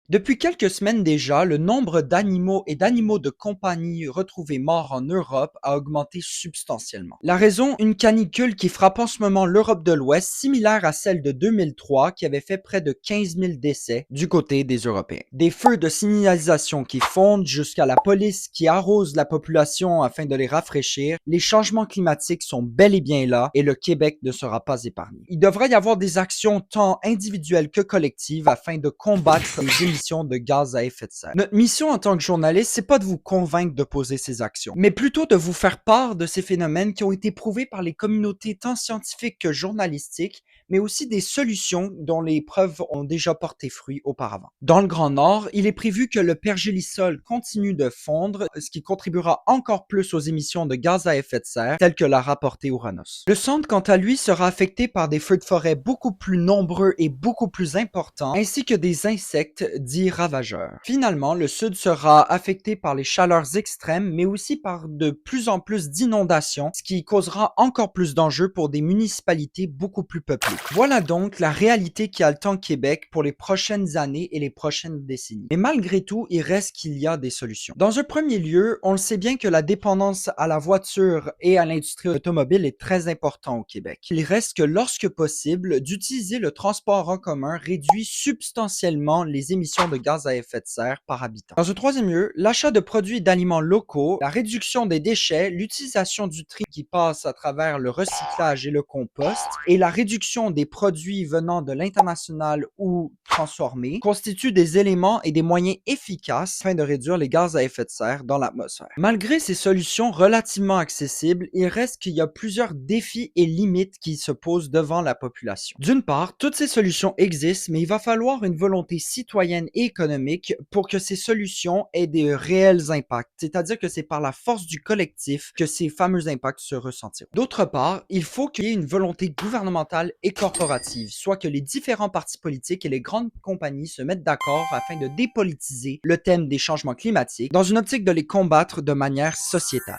Depuis quelques semaines déjà, le nombre d'animaux et d'animaux de compagnie retrouvés morts en Europe a augmenté substantiellement. La raison, une canicule qui frappe en ce moment l'Europe de l'Ouest, similaire à celle de 2003 qui avait fait près de 15 000 décès du côté des Européens. Des feux de signalisation qui fondent jusqu'à la police qui arrose la population afin de les rafraîchir, les changements climatiques sont bel et bien là et le Québec ne sera pas épargné. Il devrait y avoir des actions tant individuelles que collectives afin de combattre les émissions de gaz à effet de serre. Notre mission en tant que journaliste, c'est pas de vous convaincre de poser ces actions, mais plutôt de vous faire part de ces phénomènes qui ont été prouvés par les communautés tant scientifiques que journalistiques, mais aussi des solutions dont les preuves ont déjà porté fruit auparavant. Dans le Grand Nord, il est prévu que le pergélisol continue de fondre, ce qui contribuera encore plus aux émissions de gaz à effet de serre, tel que l'a rapporté Uranus. Le centre, quant à lui, sera affecté par des feux de forêt beaucoup plus nombreux et beaucoup plus importants, ainsi que des insectes dits ravageurs. Finalement, le sud sera affecté par les chaleurs extrêmes, mais aussi par de plus en plus d'inondations, ce qui causera encore plus d'enjeux pour des municipalités beaucoup plus peuplées. Voilà donc la réalité qui attend Québec pour les prochaines années et les prochaines décennies. Mais malgré tout, il reste qu'il y a des solutions. Dans un premier lieu, on le sait bien que la dépendance à la voiture et à l'industrie automobile est très importante au Québec. Il reste que lorsque possible, d'utiliser le transport en commun réduit substantiellement les émissions de gaz à effet de serre par habitant. Dans un troisième lieu, l'achat de produits et d'aliments locaux, la réduction des déchets, l'utilisation du tri qui passe à travers le recyclage et le compost, et la réduction des produits venant de l'international ou transformés constituent des éléments et des moyens efficaces afin de réduire les gaz à effet de serre dans l'atmosphère. Malgré ces solutions relativement accessibles, il reste qu'il y a plusieurs défis et limites qui se posent devant la population. D'une part, toutes ces solutions existent, mais il va falloir une volonté citoyenne et économique pour que ces solutions aient des réels impacts, c'est-à-dire que c'est par la force du collectif que ces fameux impacts se ressentiront. D'autre part, il faut qu'il y ait une volonté gouvernementale et corporative, soit que les différents partis politiques et les grandes compagnies se mettent d'accord afin de dépolitiser le thème des changements climatiques dans une optique de les combattre de manière sociétale.